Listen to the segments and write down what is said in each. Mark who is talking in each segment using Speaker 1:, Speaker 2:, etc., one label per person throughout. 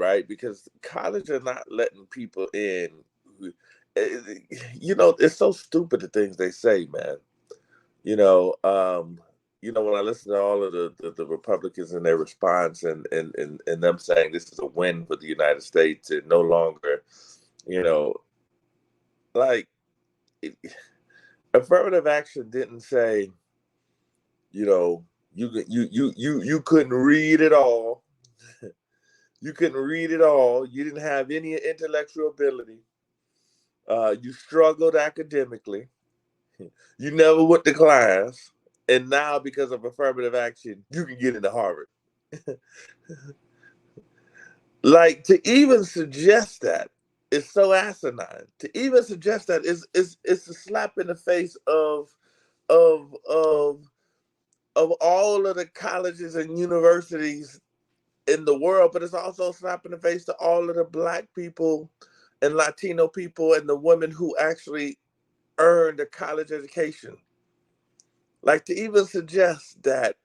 Speaker 1: right? Because college are not letting people in. It's so stupid the things they say, man. You know, um, when I listen to all of the Republicans and their response and them saying this is a win for the United States and no longer, you know, like it, affirmative action didn't say, you know, you couldn't read it all. You couldn't read it all. You didn't have any intellectual ability. You struggled academically. You never went to class. And now, because of affirmative action, you can get into Harvard. Like, to even suggest that is so asinine. To even suggest that is a slap in the face of of of all of the colleges and universities in the world, but it's also a slap in the face to all of the Black people and Latino people and the women who actually earned a college education. Like, to even suggest that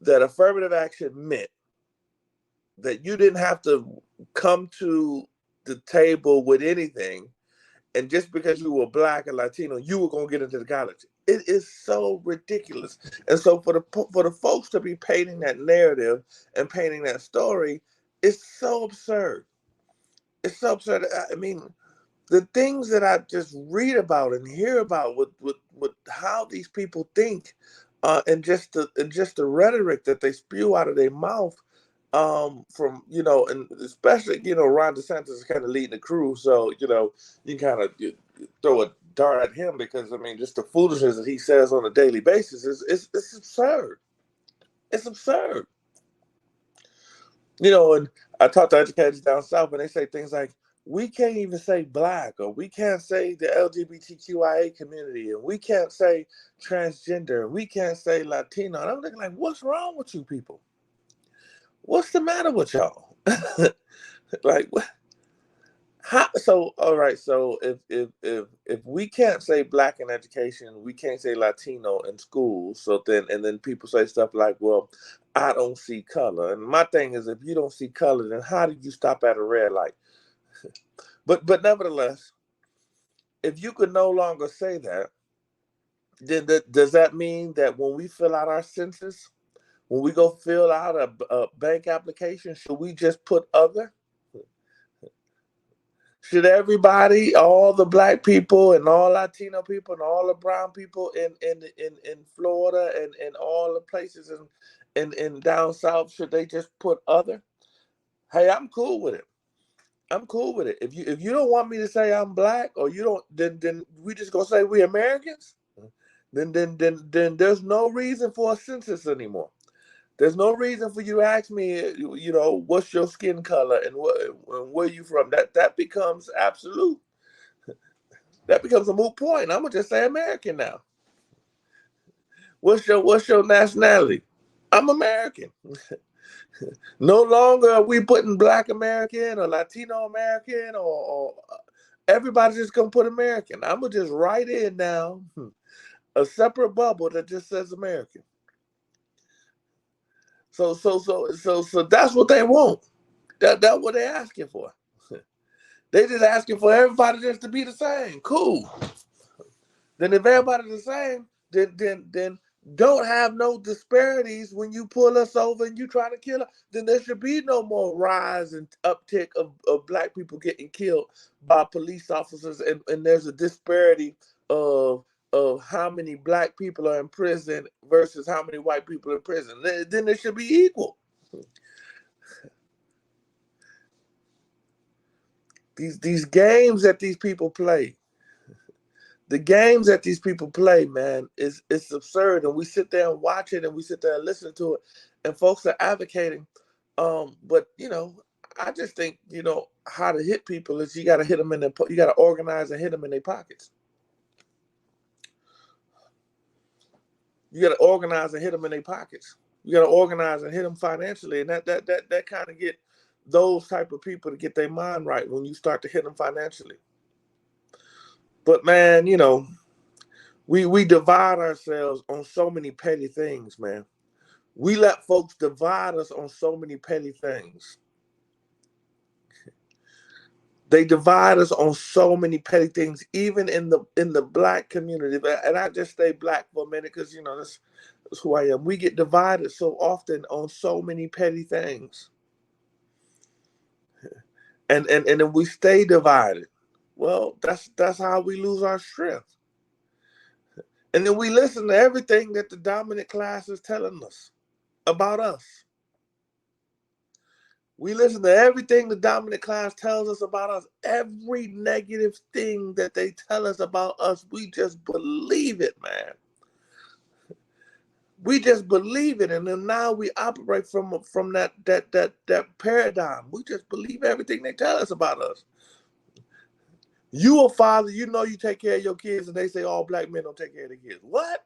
Speaker 1: affirmative action meant that you didn't have to come to the table with anything, and just because you were Black and Latino, you were gonna get into the college. It is so ridiculous. And so for the folks to be painting that narrative and painting that story, it's so absurd. It's so absurd. I mean, the things that I just read about and hear about with how these people think, and just the rhetoric that they spew out of their mouth, from and especially Ron DeSantis is kind of leading the crew, so you kind of throw a dart at him because I mean just the foolishness that he says on a daily basis is it's absurd. It's absurd. And I talk to educators down south, and they say things like, "We can't even say Black, or we can't say the LGBTQIA community, and we can't say transgender, and we can't say Latino." And I'm thinking, like, what's wrong with you people? What's the matter with y'all? Like, what? How, so all right. So if we can't say Black in education, we can't say Latino in schools. So then people say stuff like, "Well, I don't see color." And my thing is, if you don't see color, then how do you stop at a red light? But nevertheless, if you could no longer say that, then does that mean that when we fill out our census, when we go fill out a bank application, should we just put other? Should everybody, all the Black people and all Latino people and all the brown people in Florida and all the places in down south, should they just put other? Hey, I'm cool with it. I'm cool with it. If you don't want me to say I'm Black, or you don't, then we just gonna say we Americans. Then there's no reason for a census anymore. There's no reason for you to ask me, what's your skin color and where you from. That becomes absolute. That becomes a moot point. I'm gonna just say American now. What's your nationality? I'm American. No longer are we putting Black American or Latino American or everybody's just gonna put American. I'm gonna just write in now a separate bubble that just says American. So that's what they want. That's what they're asking for. They just asking for everybody just to be the same. Cool. Then if everybody's the same, then don't have no disparities when you pull us over and you try to kill us. Then there should be no more rise and uptick of Black people getting killed by police officers, and there's a disparity of how many Black people are in prison versus how many white people are in prison. Then it should be equal. These games that these people play, the games that these people play, man, is it's absurd. And we sit there and watch it, and we sit there and listen to it, and folks are advocating. But I just think how to hit people is you got to hit them in their, you got to organize and hit them in their pockets. You got to organize and hit them in their pockets. You got to organize and hit them financially, and that kind of get those type of people to get their mind right when you start to hit them financially. But man, we divide ourselves on so many petty things, man. We let folks divide us on so many petty things. They divide us on so many petty things, even in the black community. And I just say black for a minute because that's who I am. We get divided so often on so many petty things, and then we stay divided. Well, that's how we lose our strength. And then we listen to everything that the dominant class is telling us about us. We listen to everything the dominant class tells us about us. Every negative thing that they tell us about us, we just believe it, man. We just believe it, and then now we operate from that paradigm. We just believe everything they tell us about us. You a father, you take care of your kids, and they say all black men don't take care of their kids. What?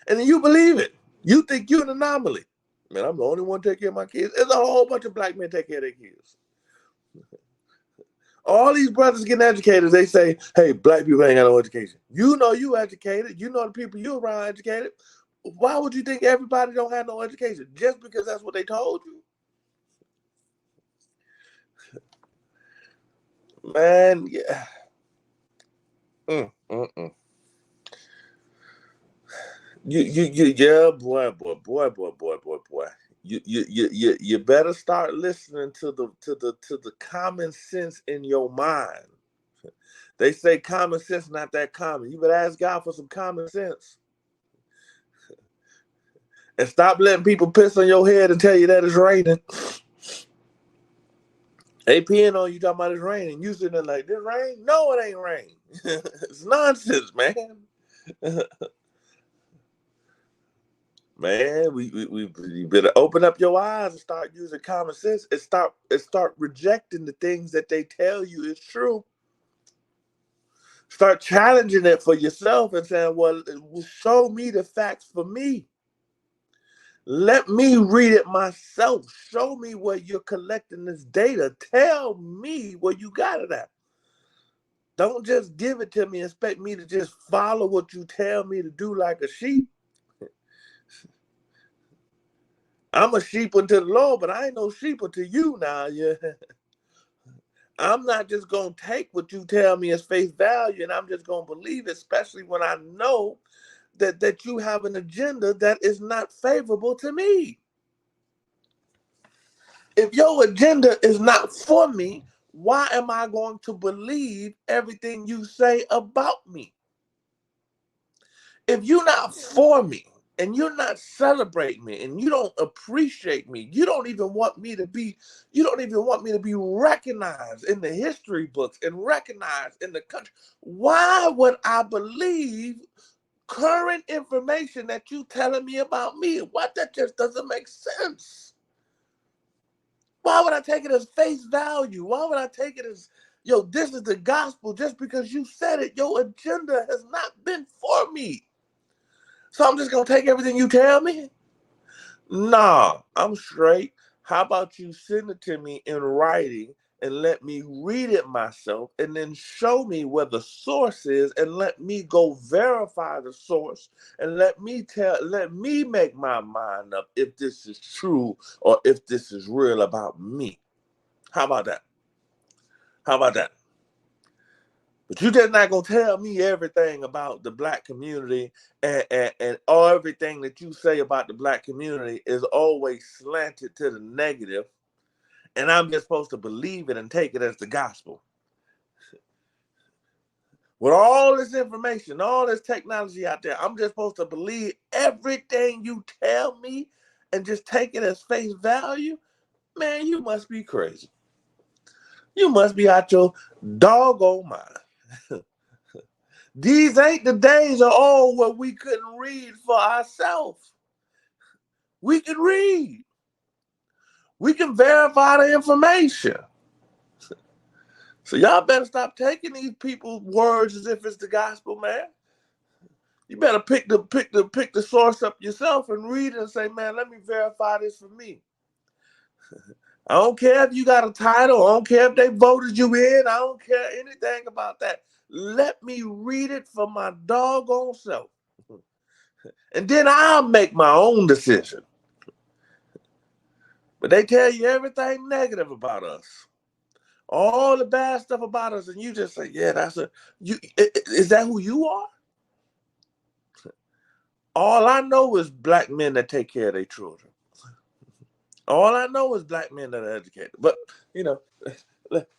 Speaker 1: And then you believe it. You think you're an anomaly. Man, I'm the only one take care of my kids. There's a whole bunch of black men take care of their kids. All these brothers getting educated, they say, hey, black people ain't got no education. You know you educated. You know the people you around educated. Why would you think everybody don't have no education? Just because that's what they told you? Man, yeah. Yeah, boy. You better start listening to the common sense in your mind. They say common sense not that common. You better ask God for some common sense. And stop letting people piss on your head and tell you that it's raining. They peeing on you talking about it's raining. You sitting there like, this rain? No, it ain't rain. It's nonsense, man. Man, we better open up your eyes and start using common sense and start rejecting the things that they tell you is true. Start challenging it for yourself and saying, well, show me the facts for me. Let me read it myself. Show me where you're collecting this data. Tell me where you got it at. Don't just give it to me and expect me to just follow what you tell me to do like a sheep. I'm a sheep unto the Lord, but I ain't no sheep unto you now. Yeah. I'm not just going to take what you tell me as face value and I'm just going to believe it, especially when I know that you have an agenda that is not favorable to me. If your agenda is not for me, why am I going to believe everything you say about me? If you're not for me and you're not celebrating me and you don't appreciate me, you don't even want me to be recognized in the history books and recognized in the country, why would I believe current information that you telling me about me? What? That just doesn't make sense. Why would I take it as face value? Why would I take it as, this is the gospel just because you said it? Your agenda has not been for me. So I'm just going to take everything you tell me? Nah, I'm straight. How about you send it to me in writing and let me read it myself and then show me where the source is and let me go verify the source and let me make my mind up if this is true or if this is real about me. How about that? How about that? But you just not gonna tell me everything about the black community and all everything that you say about the black community is always slanted to the negative, and I'm just supposed to believe it and take it as the gospel. With all this information, all this technology out there, I'm just supposed to believe everything you tell me and just take it as face value? Man, you must be crazy. You must be out your doggone mind. These ain't the days of old where we couldn't read for ourselves. We can read. We can verify the information. So y'all better stop taking these people's words as if it's the gospel, man. You better pick the source up yourself and read it and say, man, let me verify this for me. I don't care if you got a title. I don't care if they voted you in. I don't care anything about that. Let me read it for my doggone self. And then I'll make my own decision. But they tell you everything negative about us. all the bad stuff about us, and you just say, yeah, is that who you are? All I know is black men that take care of their children. All I know is black men that are educated. But,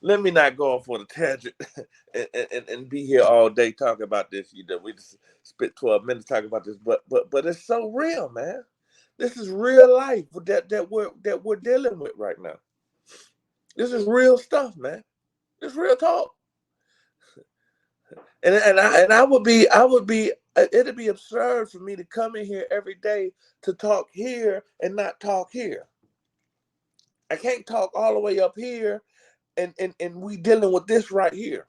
Speaker 1: let me not go off on a tangent and be here all day talking about this. We just spent 12 minutes talking about this, but it's so real, man. This is real life that we're dealing with right now. This is real stuff, man. It's real talk. And I would be it'd be absurd for me to come in here every day to talk here and not talk here. I can't talk all the way up here and we dealing with this right here.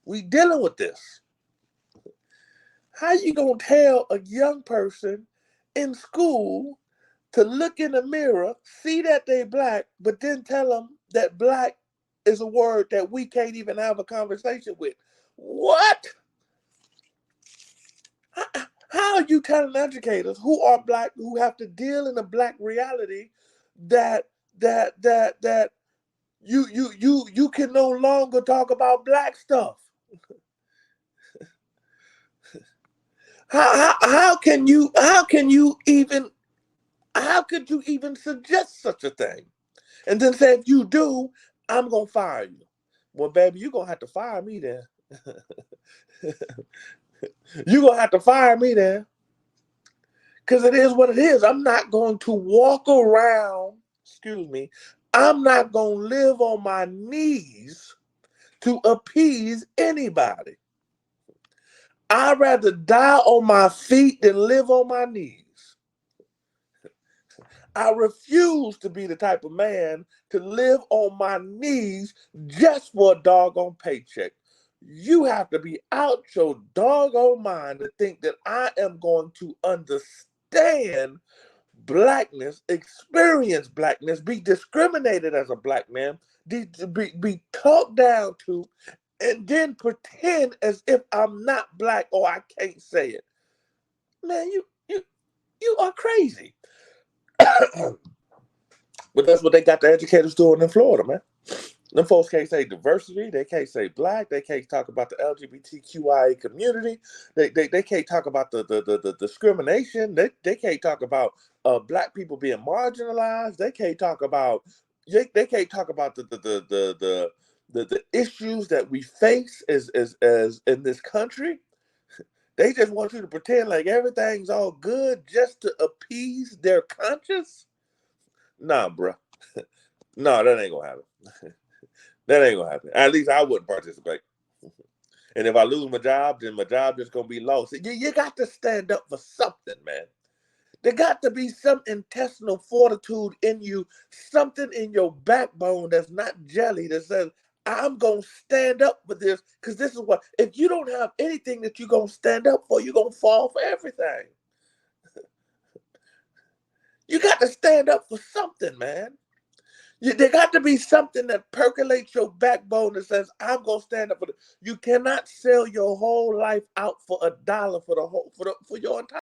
Speaker 1: We dealing with this. How you gonna tell a young person in school to look in the mirror, see that they black, but then tell them that black is a word that we can't even have a conversation with? What? How are you telling educators who are black, who have to deal in a black reality, that you can no longer talk about black stuff? How could you even suggest such a thing? And then say, if you do, I'm gonna fire you. Well, baby, you're gonna have to fire me then. You're gonna have to fire me then. Because it is what it is. I'm not going to walk around, I'm not going to live on my knees to appease anybody. I'd rather die on my feet than live on my knees. I refuse to be the type of man to live on my knees just for a doggone paycheck. You have to be out your doggone mind to think that I am going to understand blackness, experience blackness, be discriminated as a black man, be talked down to, and then pretend as if I'm not black or I can't say it. Man, you are crazy. But that's what they got the educators doing in Florida, man. Them folks can't say diversity. They can't say black. They can't talk about the LGBTQIA community. They can't talk about the discrimination. They can't talk about black people being marginalized. They can't talk about the issues that we face as in this country. They just want you to pretend like everything's all good just to appease their conscience. Nah, bro. No, that ain't gonna happen. That ain't gonna happen. At least I wouldn't participate. And if I lose my job, then my job just gonna be lost. You got to stand up for something, man. There got to be some intestinal fortitude in you, something in your backbone that's not jelly that says, I'm gonna stand up for this, because this is what, if you don't have anything that you're gonna stand up for, you're gonna fall for everything. You got to stand up for something, man. There got to be something that percolates your backbone that says, I'm gonna stand up for it. You cannot sell your whole life out for $1 for your entire